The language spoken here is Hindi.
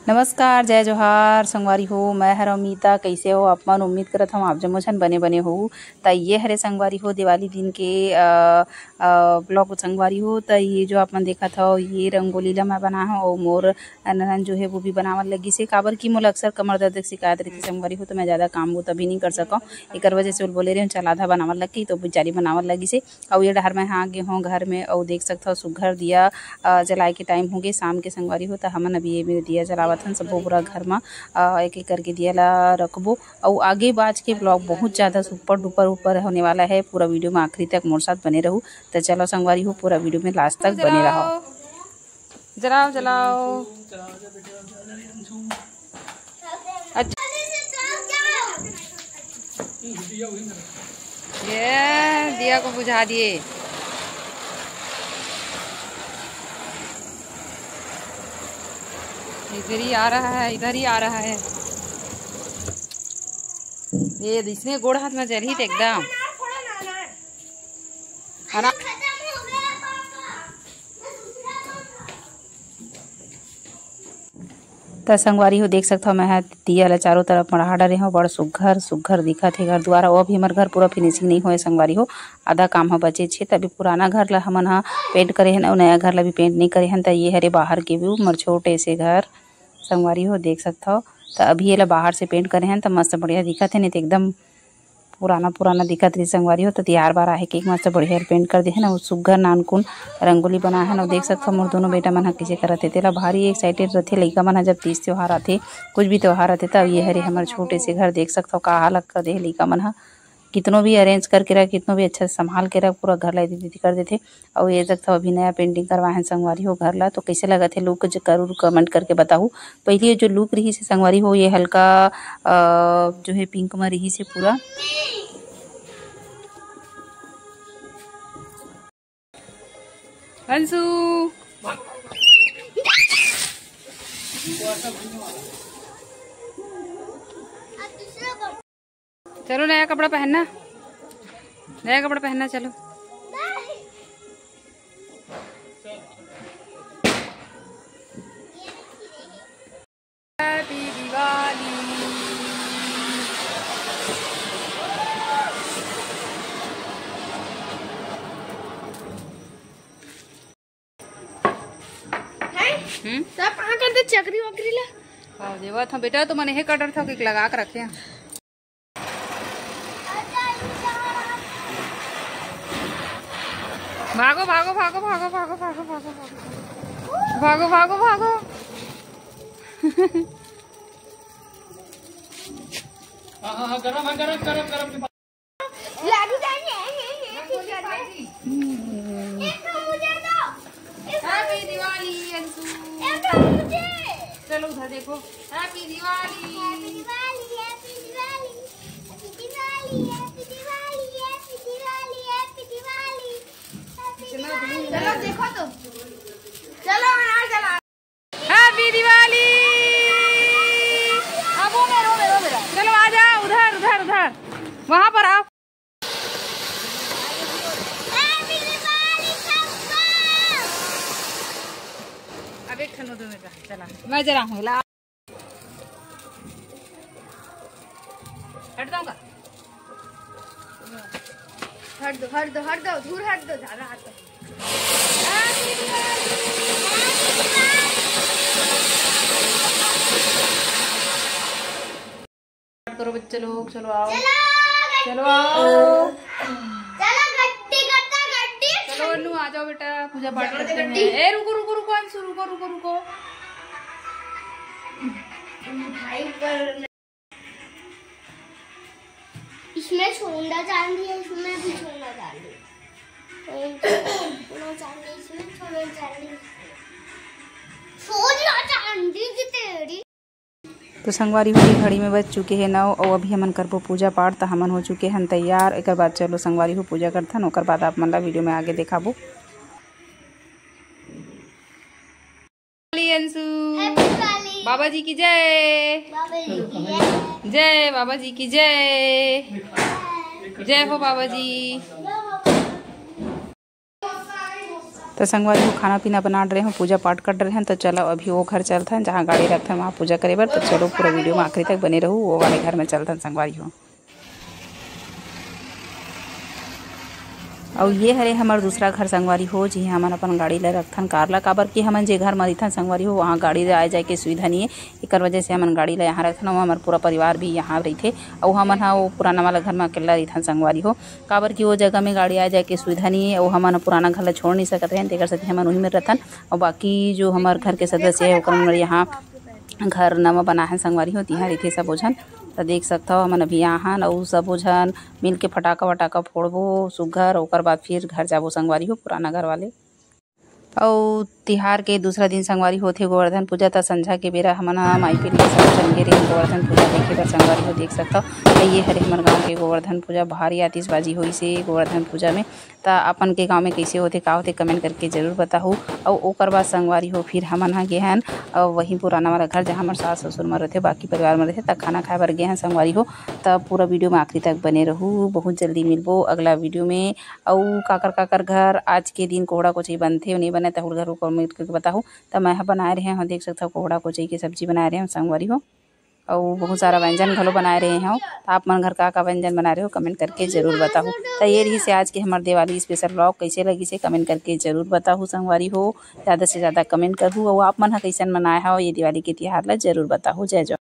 नमस्कार, जय जोहार संगवारी हो। मैं हर अमिता। कैसे हो आप मन? उम्मीद करत हम आप जम्मो झन बने बने हो। त ये हरे संगवारी हो दिवाली दिन के ब्लॉग संगवारी हो। त ये जो आप मन देखत हो ये रंगोली ला मैं बना हूँ और मोर ननन जो है वो भी बनावन लगी से। काबर की मोला अक्सर कमर दर्द की शिकायत रहती संगवारी हो, तो मैं ज़्यादा काम वो तभी नहीं कर सकूँ। एक वजह से बोले रहे चल आधा बनावन लगी तो बेचारी बनावन लगी से। और ये डहर में हाँ गे हों घर में और देख सकते हो सुघर दिया जलाए के टाइम हो गए शाम के संगवारी हो। तो हमन अभी ये भी दिया जलावत हन सबो पूरा घर में एक एक करके दिया ला रखबो। और आगे बाज के ब्लॉग बहुत ज़्यादा सुपर डुपर ऊपर होने वाला है। पूरा वीडियो में आखिरी तक मोर साथ बने रहूँ। तो चलो संगवारी हो पूरा वीडियो में लास्ट तक बने रहो। जलाओ जलाओ। अच्छा ये दिया को बुझा दिए। इधर ही आ रहा है, इधर ही आ रहा है। ये इसने गोड़ हाथ में जल ही एकदम त संगवारी हो देख सकता मैं दिया ला चारों तरफ मढ़ा डरे हो। बड़ सुघर सुघर दिखत है घर द्वारा। वो भी हमार घर पूरा फिनिशिंग नहीं हुए संगवारी हो, आधा काम ह बचे छे। तभी पुराना घर ला हमन हा पेंट करे हन और नया घर ला भी पेंट नहीं करे हन। त ये हरे बाहर के व्यू मर छोटे से घर संगवारी हो देख सकता हो। तो अभी ये ला बाहर से पेंट करे हैं तो मस्त बढ़िया दिखत है, नहीं तो एकदम पुराना पुराना दिखत रही संगवारी हो। तो त्यार बार आहे के मस्त बढ़िया पेंट कर दे है ना। सुघर नानकुन रंगोली बना है ना। देख सकते हो मोर दोनों बेटा मन किसे करत है तेला भारी एक्साइटेड रहते लइका मन जब तीज त्योहार आते कुछ भी त्योहार आते तब ये हरे हमारे छोटे से घर देख सकते हो का हालत कर दे लइका मन कितनों भी अरेंज करके रख कितनों भी अच्छा संभाल के रख पूरा घर ला दीदी कर देते। और ये तक तो अभी नया पेंटिंग करवाए संगवारी हो घर ला। तो कैसे लगा थे लुक जरूर कमेंट करके बताओ। पहले जो लुक रही से संगवारी हो ये हल्का जो है पिंक में रही से पूरा। अंशु चलो नया कपड़ा पहनना, नया कपड़ा पहनना चलो। हैप्पी दिवाली। सब कहाँ करते चकरी वकरी ला? हाँ देवा था बेटा, तो मैंने का डर था कि लगा के रखे हैं। भागो भागो भागो भागो भागो भागो भागो भागो भागो भागो। हाँ गरम है, गरम गरम गरम लागू जाएंगे। हैप्पी दिवाली अंशु। चलो उधर देखो। Happy Diwali. Happy Diwali, happy Diwali, happy Diwali, happy Diwali, happy Diwali, happy Diwali, चलो देखो तो चलो यार चला। हैप्पी दिवाली। अब वो मेरा चलो आ जाओ उधर उधर उधर वहां पर आओ। हैप्पी दिवाली सबको। अब एक खनो दो मेरा चला मैं जरा हूँ ला हट जाऊंगा। हट दो दूर हट दो ज्यादा हट दो। करो बच्चे लोग, चलो आओ चलो आओ चलो गट्टी करता गट्टी। चलो अन्नू आ जाओ बेटा पूजा पाठ करते हैं। ए रुको रुको रुको अंशु रुको रुको रुको। भाई पर इसमें सोना चांदी है, इसमें भी सोना चांदी, सोना चांदी इसमें सोना चांदी, सोना चांदी की तेरी। तो संगवारी हो घड़ी में बज चुके हैं 9 और अभी हमन करबो पूजा पाठ। तो हमन हो चुके हैं तैयार। एक बाद चलो संगवारी हो पूजा करथन ओकर बाद आप मन ला वीडियो में आगे दिखाबो। अंशु बाबा जी की जय, जय बाबा जी की जय, जय हो बाबा जी। तो संगवारी हो खाना पीना बना रहे हो, पूजा पाठ कर रहे हैं। तो चलो अभी वो घर चलते हैं जहाँ गाड़ी रखते हैं वहाँ पूजा करे बर। तो चलो पूरा वीडियो में आखिरी तक बने रहूँ, वो वाले घर में चलते हैं संगवारी हो। और ये हरे हमार दूसरा घर संगवारी हो जी हमन अपन गाड़ी ले रखथन कारला काबर कि हमन जे घर में रहिथन संगवारी हो वहाँ गाड़ी ले आए जाए के सुविधा नहीं है। एकर वजह से हमन गाड़ी ले यहाँ रखथन। हमार पूरा परिवार भी यहाँ रहिथे और हमन हा वो पुराना वाला घर में अकेला रहिथन संगवारी हो काबर कि वो जगह में गाड़ी आए जाए के सुविधा नहीं है। और हमन पुराना घर ला छोड़ नहीं सकत हैं, तेकर सेती हमन वहीं में रहथन। और बाकी जो हमार घर के सदस्य है ओकर यहाँ घर नवा बना है संगवारी हो, तिहा रहिथे सबो झन। तो देख सकता हो हमन अभी यहाँ और सबो झन मिल के फटाका वटाका फोड़बो सुग्घर, ओकर बाद फिर घर जाबो संगवारी हो पुराना घर वाले। और तिहार के दूसरा दिन संगवारी होथे गोवर्धन पूजा। त संझा के बेरा हमन माई पे लिए सब जन गे रहे गोवर्धन पूजा देखे बर संगवारी हो। देख सकता हो ये हरे हमर गाँव के गोवर्धन पूजा भारी आतिशबाजी हुई से गोवर्धन पूजा में। त अपन के गाँव में कैसे होते का होते कमेंट करके जरूर बताहू। और ओकर बाद संगवारी हो फिर हमन हा गे हन और वहीं पुराना वाला घर जहाँ हमार सास ससुर में रहते बाकी परिवार में रहते तब खाना खाए बर गे हैं संगवारी हो। तब पूरा वीडियो में आखिरी तक बने रहू, बहुत जल्दी मिलबो अगला वीडियो में। और काकर घर आज के दिन कोहड़ा कोचई बनथे नहीं बने तहुर घर कमेंट करके बताहू। तब मैं बनाए रहे हैं देख सकता हो कोहड़ा कोचई की सब्जी बनाए रहे हैं संगवारी हो। और बहुत सारा व्यंजन घलो बनाए रहे हैं। तो आप मन घर का व्यंजन बना रहे हो कमेंट करके जरूर बताओ। तो ये रही से आज के हमारे दिवाली स्पेशल व्लॉग कैसे लगी से कमेंट करके जरूर बताओ संगवारी हो। ज़्यादा से ज़्यादा कमेंट करूँ और आप मन कैसन मनाए हो ये दिवाली के त्योहार ला जरूर बताओ। जय जय।